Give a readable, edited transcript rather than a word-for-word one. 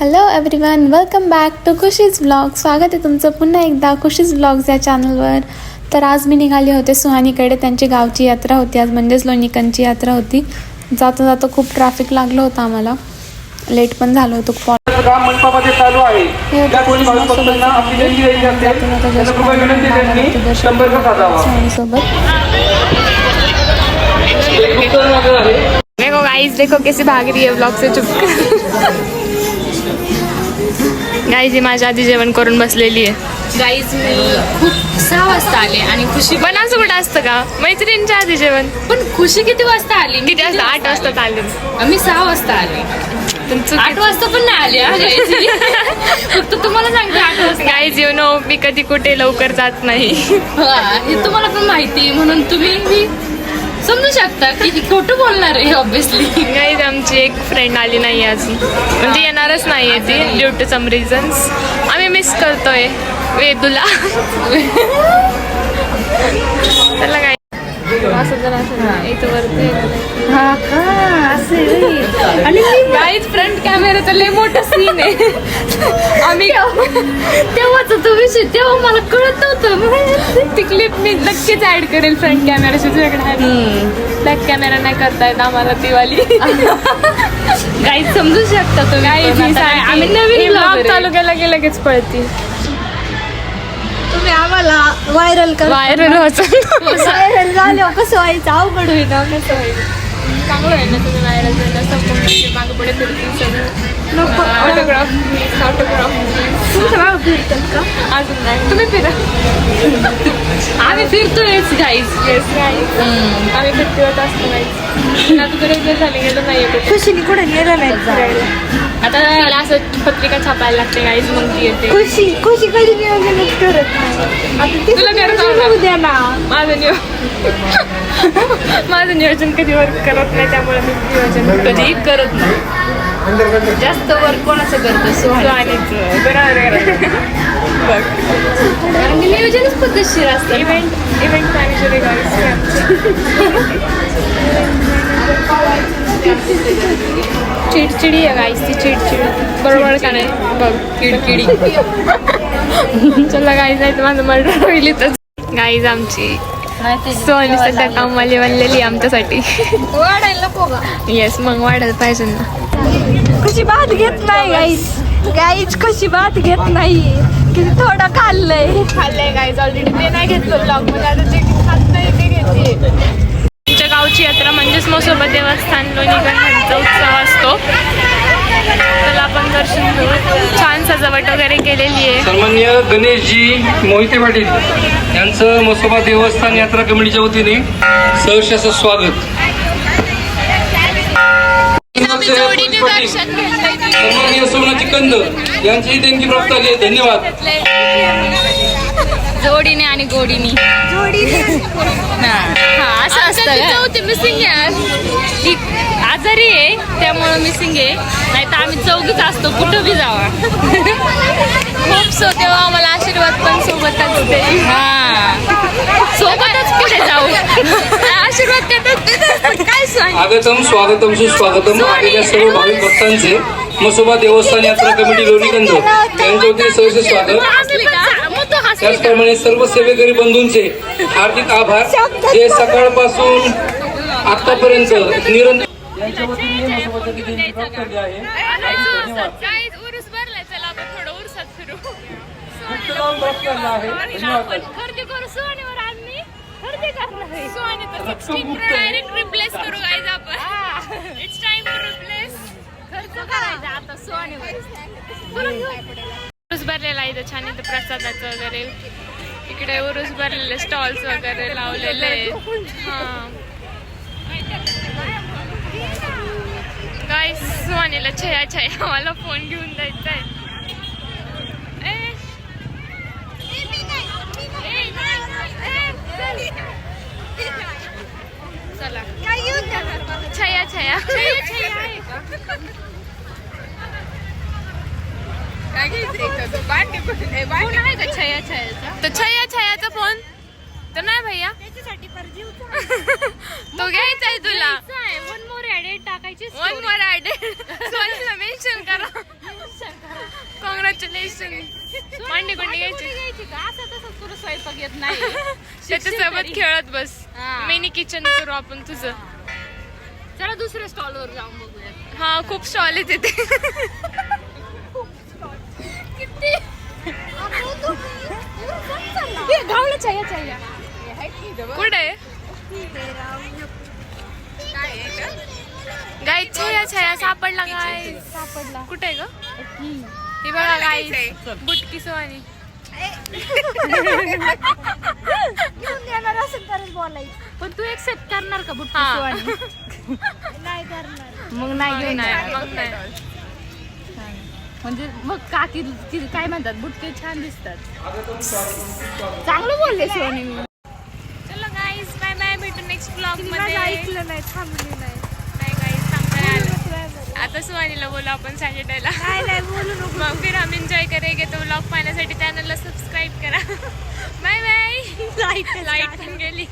Hello everyone, welcome back to Khushi's blog. स्वागत आहे तुमचं पुन्हा एकदा खुशीज ब्लॉग्स या चॅनलवर. तर आज मी निघाले होते सुहानीकडे. त्यांची गावची यात्रा होती आज, म्हणजेच लोणीकंची यात्रा होती. जाता जाता खूप ट्रॅफिक लागलं होतं आम्हाला, लेट पण झालं होतं खूप. चालू आहे. देखो गाइस, देखो कैसे भाग रही है ब्लॉग से चुप. गाईज ही माझ्या आधी जेवण करून बसलेली आहे. गाईज मी खूप 6 वाजता आले आणि खुशी पण असं कुठं असतं का, मैत्रिणींच्या आधी जेवण? पण खुशी किती वाजता आली? किती वाजता? 8 वाजता आले. आम्ही 6 वाजता आले. तुमचं 8 वाजता पण नाही आले हा गाईज. फक्त तुम्हाला सांगते 8 वाजता. गाईज यू नो, मी कधी कुठे लवकर जात नाही. हे तुम्हाला पण माहिती, म्हणून तुम्ही समजू शकता की खोटं बोलणार आहे ऑब्विसली. गाईज आमची एक फ्रेंड आली नाही अजून, म्हणजे येणारच नाही आहे ती ड्यू टू सम रिझन्स. आम्ही मिस करतोय वेदूला. चला काय आणि गाईज फ्रंट कॅमेरा तर लय मोठा सीन आहे. आम्ही तेव्हाच तो विषय, तेव्हा मला कळत नव्हतं. ती क्लिप मी नक्कीच ऍड करेल फ्रंट कॅमेराची तुझ्याकडे. बॅक कॅमेरा नाही करता येत आम्हाला ती वाली. गाईज समजू शकता तो. गाईज आम्ही नवीन ब्लॉग चालू केला की लगेच पळती. तुम्ही आम्हाला व्हायरल व्हायरल व्हायरल झाल्यावर कसं व्हायचं, अवघड होईल ना. कसं होईल? चांगलं आहे ना तुम्ही व्हायरल झालं. संपूर्ण मागे पुढे फिरतील सगळं. ऑटोग्राफ तुमचं मागं फिरतात का? अजून नाही, तुम्ही फिरा. आम्ही फिरतोयच गाईज. येस गाईज, आम्ही फिरत असतो गाईज. आता तर रेग्युलर झाले गेलो नाही येतो. खुशीने कुठे नेलं नाही फिरायला. आता त्याला असं पत्रिका छापायला लागते गाईज, मग ती येते. खुशी कधी नियोजनच करत नाही. आता तुला करत होऊ द्या ना. माझं नियोजन कधी वर्क करत नाही, त्यामुळे मी नियोजन कधी करत नाही. जास्त वर्क कोणाचं करतो? सुहानीचं. बरोबर. बघ, कारण की नियोजनच पद्धतशीर असतं. इव्हेंट मॅनेजर आहे गाईज. चिडचिडी आहे गाईज ती, चिडचिडी. बरोबर का नाही? बघ, किडकिडी. चला गाईज, नाही तर माझं मर्डर होईल इथंच. गाईज आमची सोनी सध्या कामाली बनलेली आमच्यासाठी. वाढायला नको का? येस, मग वाढायला पाहिजे ना. खुशी भात घेत नाही गाईज खुशी भात घेत नाही. किती थोडं खाल्लंय गाईज ऑलरेडी. ते नाही घेतलं ब्लॉग मध्ये, आता जे खात नाही ते घेते. आमच्या गावची यात्रा म्हणजेच मसोबा देवस्थान लोणीकंठांचा उत्सव असतो. त्याला आपण दर्शन घेऊ. छान सजावट वगैरे केलेली आहे. सन्माननीय गणेशजी मोहिते पाटील यांचं मसोबा देवस्थान यात्रा कमिटीच्या वतीने सहर्ष असं स्वागत. सन्माननीय सोनाची कंद यांचीही देणगी प्राप्त झाली आहे. धन्यवाद. जोडीने आणि गोडीने. हा, असं असतं. मिसिंग आहे, आजारी आहे त्यामुळं मिसिंग आहे. नाही तर आम्ही चौघीच असतो, कुठं बी जावा. खूप सो, तेव्हा आम्हाला आशीर्वाद पण सोबतच दे. सोबतच कुठे जाऊ. आशीर्वाद देतात काय सांग. आगतम स्वागतम सुस्वागतम. आलेल्या सर्व भाविक भक्तांचे मसोबा देवस्थान यात्रा कमिटी लोणीकंद यांच्या वतीने सहर्ष स्वागत. त्याचप्रमाणे सर्व सेवेकरी बंधूंचे हार्दिक आभार, जे सकाळपासून आतापर्यंत निरंतर यांच्या वतीने मसोबाची देणगी प्राप्त झाली आहे. धन्यवाद. खरेदी करू सोनीवर. आम्ही खरेदी करणार आहे. सोनी तर डायरेक्ट रिप्लेस करू गाईज आपण. It's time to replace. खर्च करायचा आता सोनीवर. उरूस भरलेला आहे इथं छान. इथं प्रसादाचं वगैरे, इकडे उरूस भरलेले स्टॉल्स वगैरे लावलेले आहेत. हां गाईस, सुहानीला छया मला फोन घेऊन जायचा आहे. चला छया आहे का? तर छयाचा फोन तर नाही भैया. तो घ्यायचा आहे तुला. वन मोर ऍडेड टाकायची. One more added. मेन्शन करा. कॉंग्रॅच्युलेशन. मांडी कोंडी घ्यायची का असं तसं तुला स्वयंपाक येत नाही त्याच्यासोबत खेळत बस. हा. मिनी किचन करू आपण तुझं. चला दुसऱ्या स्टॉल वर जाऊन बघूया. हा खूप स्टॉल आहे तिथे. किती गावला चाया चाया कुठे गाईस? छाया छाया सापडला गाय. सापडला. कुठे आहे ग? हे बघा गाईस, बुटकी सोनी. घेऊन येणार असेल तरच बोलायचं. पण तू एक्सेप्ट करणार का बुट्टी हा. सोनी? नाही करणार. मग नाही घेऊन नाही, येणार. मग नाही. म्हणजे मग काकी काय म्हणतात बुटके छान दिसतात. चांगलं बोलले सोनी. मी चलो गाईस, बाय बाय. भेटू नेक्स्ट ब्लॉग मध्ये. ऐकलं नाही, थांबली नाही. नाही गाईस, सांगता आलं. आता सुहानीला बोलू आपण सॅटर्डेला. नाही बोलू नको. मग फिर हम एन्जॉय करेंगे. तो ब्लॉग पाहण्यासाठी चॅनलला सबस्क्राईब करा. Bye bye. लाईट गेली.